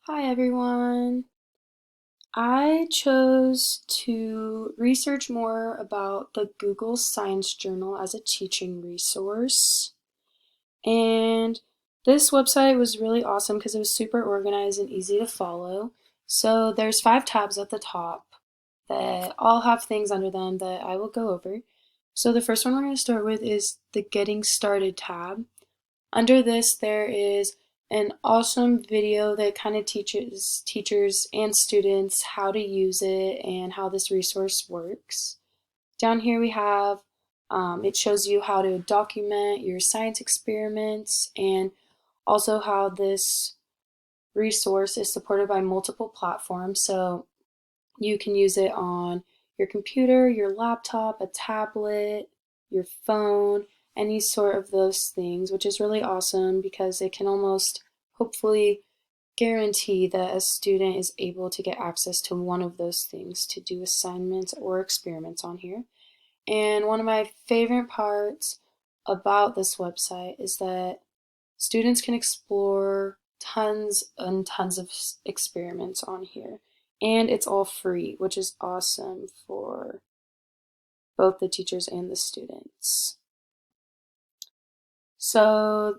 Hi everyone. I chose to research more about the Google Science Journal as a teaching resource. And this website was really awesome because it was super organized and easy to follow. So there's 5 tabs at the top that all have things under them that I will go over. So the first one we're going to start with is the Getting Started tab. Under this, there is an awesome video that kind of teaches teachers and students how to use it and how this resource works. Down here we have, it shows you how to document your science experiments and also how this resource is supported by multiple platforms. So you can use it on your computer, your laptop, a tablet, your phone, any sort of those things, which is really awesome because it can almost hopefully guarantee that a student is able to get access to one of those things to do assignments or experiments on here. And one of my favorite parts about this website is that students can explore tons and tons of experiments on here. And it's all free, which is awesome for both the teachers and the students. So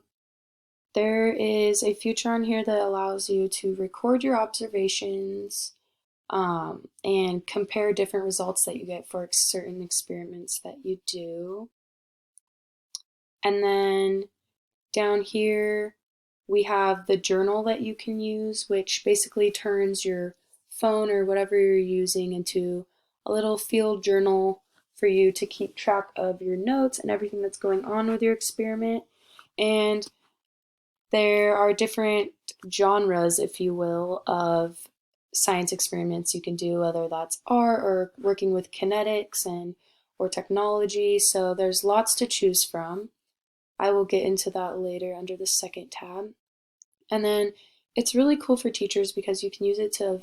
there is a feature on here that allows you to record your observations and compare different results that you get for certain experiments that you do. And then down here, we have the journal that you can use, which basically turns your phone or whatever you're using into a little field journal for you to keep track of your notes and everything that's going on with your experiment. And there are different genres, if you will, of science experiments you can do, whether that's art or working with kinetics and or technology. So there's lots to choose from. I will get into that later under the second tab. And then it's really cool for teachers because you can use it to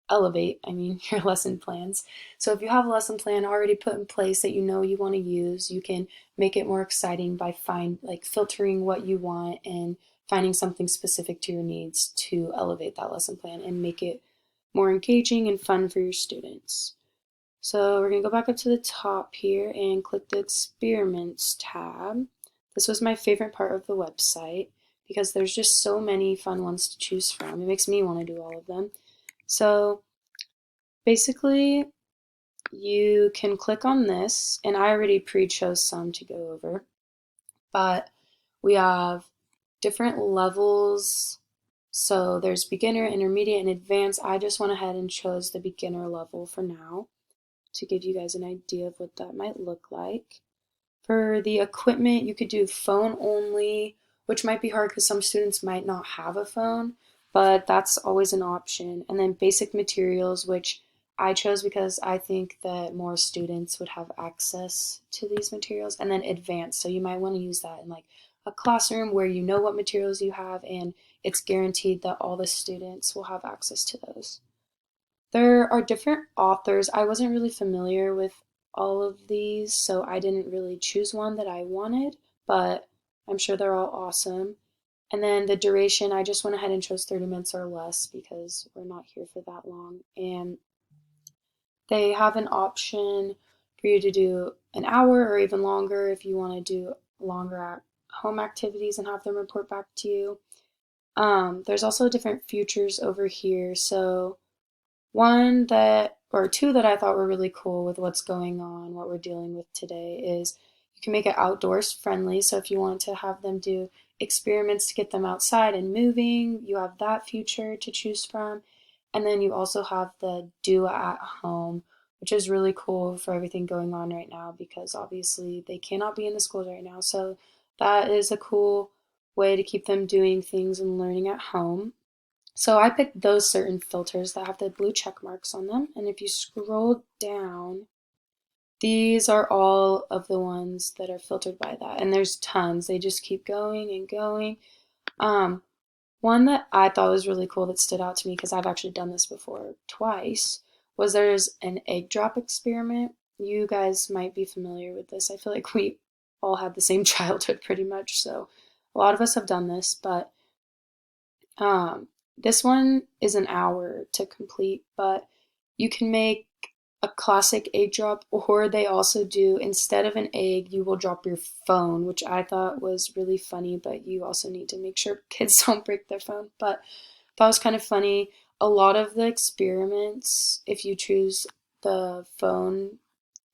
elevate your lesson plans. So if you have a lesson plan already put in place that you know you want to use, you can make it more exciting by filtering what you want and finding something specific to your needs to elevate that lesson plan and make it more engaging and fun for your students. So we're going to go back up to the top here and click the Experiments tab. This was my favorite part of the website because there's just so many fun ones to choose from. It makes me want to do all of them. So basically, you can click on this, and I already pre-chose some to go over, but we have different levels. So there's beginner, intermediate, and advanced. I just went ahead and chose the beginner level for now to give you guys an idea of what that might look like. For the equipment, you could do phone only, which might be hard because some students might not have a phone, but that's always an option. And then basic materials, which I chose because I think that more students would have access to these materials. And then advanced, so you might want to use that in like a classroom where you know what materials you have and it's guaranteed that all the students will have access to those. There are different authors. I wasn't really familiar with all of these, so I didn't really choose one that I wanted, but I'm sure they're all awesome. And then the duration, I just went ahead and chose 30 minutes or less because we're not here for that long. And they have an option for you to do an hour or even longer if you want to do longer home activities and have them report back to you. There's also different features over here. So one that, or two that I thought were really cool with what's going on, what we're dealing with today, is you can make it outdoors friendly. So if you want to have them do experiments to get them outside and moving, you have that feature to choose from. And then you also have the do at home, which is really cool for everything going on right now because obviously they cannot be in the schools right now. So that is a cool way to keep them doing things and learning at home. So I picked those certain filters that have the blue check marks on them. And if you scroll down, these are all of the ones that are filtered by that. And there's tons. They just keep going and going. Um, One that I thought was really cool that stood out to me because I've actually done this before twice was there's an egg drop experiment. You guys might be familiar with this. I feel like we all had the same childhood pretty much. So a lot of us have done this, but um, This one is an hour to complete, but you can make a classic egg drop, or they also do, instead of an egg, you will drop your phone, which I thought was really funny, but you also need to make sure kids don't break their phone. But that was kind of funny. A lot of the experiments, if you choose the phone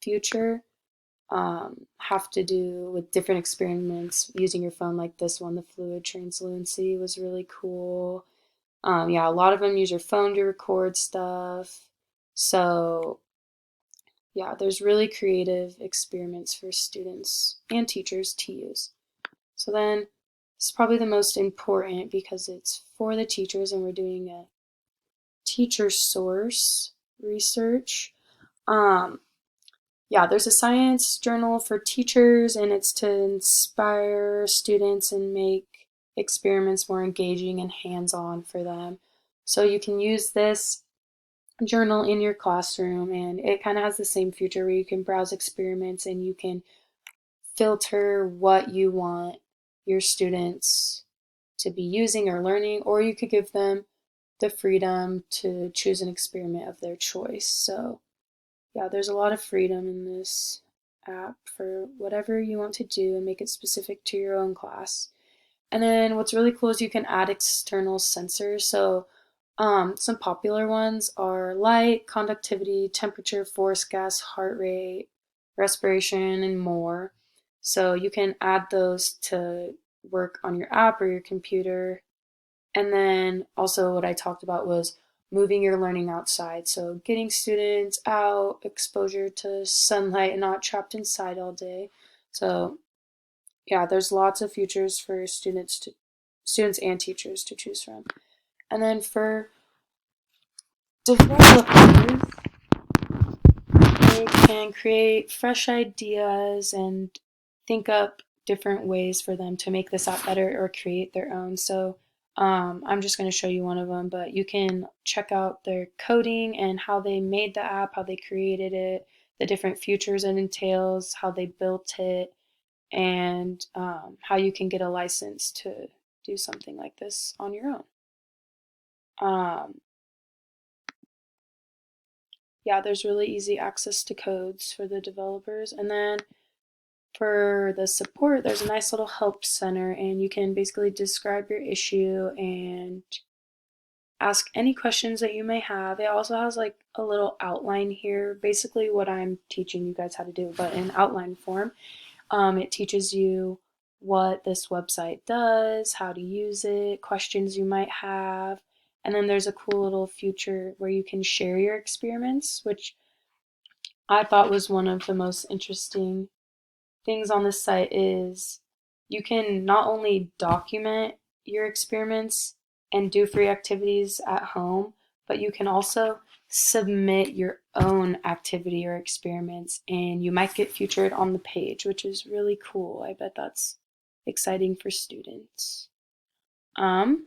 future, have to do with different experiments using your phone, like this one, the fluid translucency was really cool. Yeah, a lot of them use your phone to record stuff. So, yeah, there's really creative experiments for students and teachers to use. So then, it's probably the most important because it's for the teachers and we're doing a teacher source research. Um, yeah, there's a science journal for teachers, and it's to inspire students and make experiments more engaging and hands-on for them. So you can use this journal in your classroom, and it kind of has the same feature where you can browse experiments and you can filter what you want your students to be using or learning, or you could give them the freedom to choose an experiment of their choice. So yeah, there's a lot of freedom in this app for whatever you want to do and make it specific to your own class. And then what's really cool is you can add external sensors. So some popular ones are light, conductivity, temperature, force, gas, heart rate, respiration, and more. So you can add those to work on your app or your computer. And then also what I talked about was moving your learning outside. So getting students out, exposure to sunlight and not trapped inside all day. So yeah, there's lots of features for students and teachers to choose from. And then for developers, they can create fresh ideas and think up different ways for them to make this app better or create their own. So I'm just going to show you one of them, but you can check out their coding and how they made the app, how they created it, the different features it entails, how they built it, and how you can get a license to do something like this on your own. Um, yeah, there's really easy access to codes for the developers. And then for the support, there's a nice little help center, and you can basically describe your issue and ask any questions that you may have. It also has like a little outline here, basically what I'm teaching you guys how to do, but in outline form. It teaches you what this website does, how to use it, questions you might have. And then there's a cool little feature where you can share your experiments, which I thought was one of the most interesting things on this site is you can not only document your experiments and do free activities at home, but you can also submit your own activity or experiments and you might get featured on the page, which is really cool. I bet that's exciting for students. Um,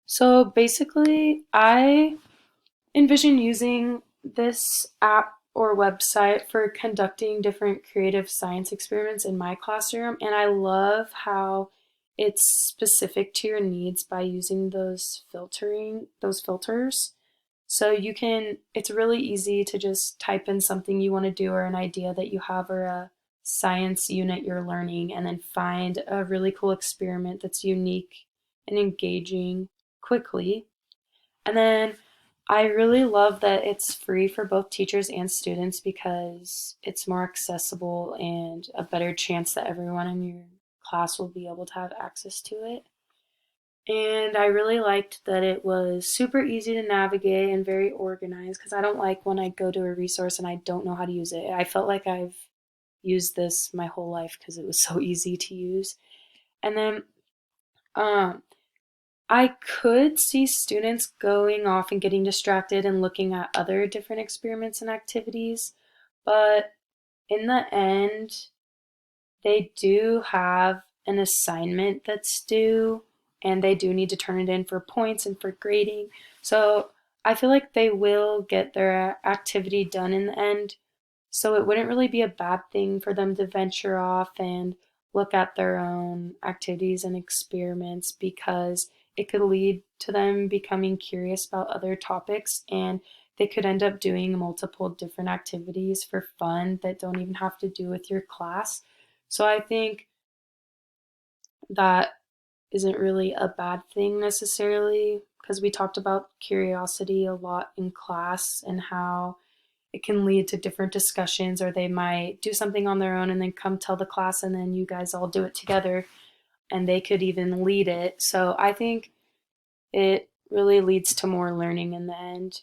so basically, I envision using this app or website for conducting different creative science experiments in my classroom, and I love how it's specific to your needs by using those filters. So it's really easy to just type in something you want to do or an idea that you have or a science unit you're learning and then find a really cool experiment that's unique and engaging quickly. And then I really love that it's free for both teachers and students because it's more accessible and a better chance that everyone in your class will be able to have access to it. And I really liked that it was super easy to navigate and very organized because I don't like when I go to a resource and I don't know how to use it. I felt like I've used this my whole life because it was so easy to use. And then um, I could see students going off and getting distracted and looking at other different experiments and activities, but in the end, they do have an assignment that's due and they do need to turn it in for points and for grading. So I feel like they will get their activity done in the end. So it wouldn't really be a bad thing for them to venture off and look at their own activities and experiments because it could lead to them becoming curious about other topics, and they could end up doing multiple different activities for fun that don't even have to do with your class. So I think that isn't really a bad thing necessarily, because we talked about curiosity a lot in class and how it can lead to different discussions, or they might do something on their own and then come tell the class, and then you guys all do it together, and they could even lead it. So I think it really leads to more learning in the end.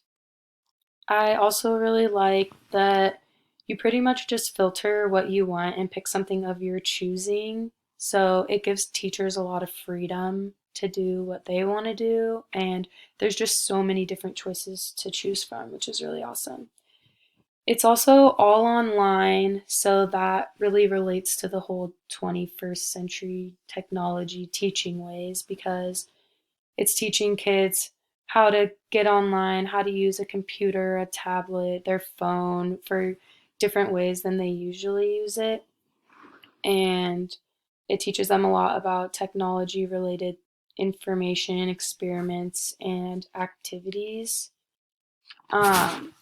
I also really like that you pretty much just filter what you want and pick something of your choosing. So it gives teachers a lot of freedom to do what they want to do. And there's just so many different choices to choose from, which is really awesome. It's also all online, so that really relates to the whole 21st century technology teaching ways, because it's teaching kids how to get online, how to use a computer, a tablet, their phone for different ways than they usually use it. And it teaches them a lot about technology related information, experiments, and activities. Um,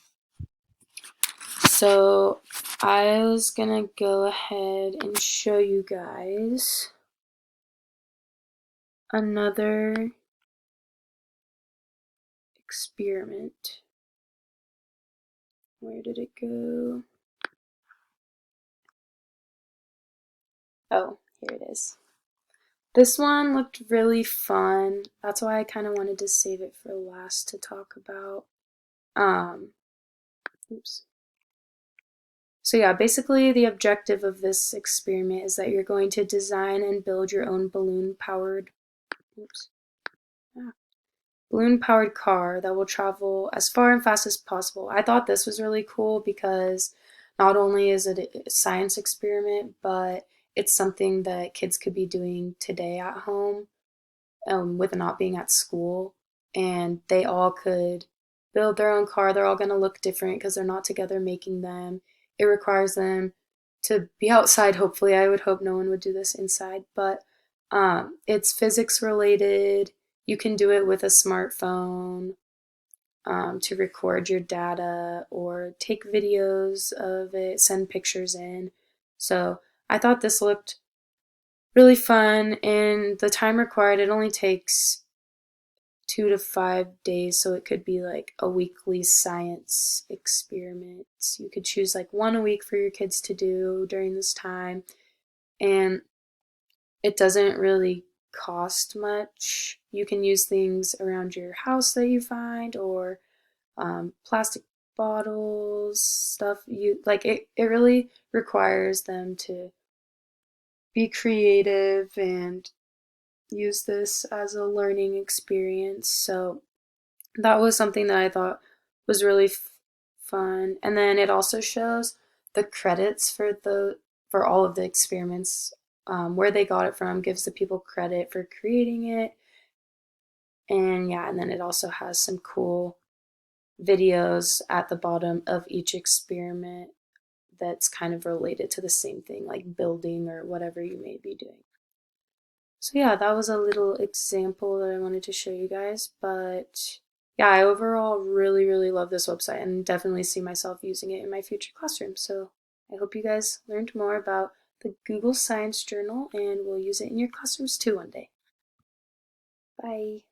so I was gonna go ahead and show you guys another experiment. Where did it go? Oh, here it is. This one looked really fun. That's why I kind of wanted to save it for last to talk about. Um, oops. So yeah, basically the objective of this experiment is that you're going to design and build your own oops, balloon-powered car that will travel as far and fast as possible. I thought this was really cool because not only is it a science experiment, but it's something that kids could be doing today at home, with not being at school, and they all could build their own car. They're all going to look different because they're not together making them. It requires them to be outside, hopefully. I would hope no one would do this inside, but it's physics related. You can do it with a smartphone, to record your data or take videos of it, send pictures in. So I thought this looked really fun, and the time required, it only takes 2 to 5 days, so it could be like a weekly science experiment. You could choose like one a week for your kids to do during this time, and it doesn't really cost much. You can use things around your house that you find, or plastic bottles, stuff you like. It really requires them to be creative and use this as a learning experience. So that was something that I thought was really fun. And then it also shows the credits for all of the experiments, where they got it from, gives the people credit for creating it. And yeah, and then it also has some cool videos at the bottom of each experiment that's kind of related to the same thing, like building or whatever you may be doing. So yeah, that was a little example that I wanted to show you guys, but yeah, I overall really, really love this website and definitely see myself using it in my future classroom. So I hope you guys learned more about the Google Science Journal and will use it in your classrooms too one day. Bye.